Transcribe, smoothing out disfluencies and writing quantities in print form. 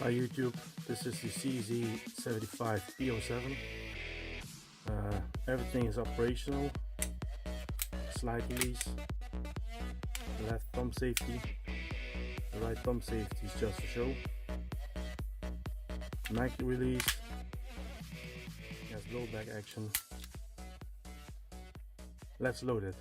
Hi YouTube, this is the CZ75 P07. Everything is operational. Slide release, left thumb safety, the right thumb safety is just for show. Mag release, has blowback action. Let's load it.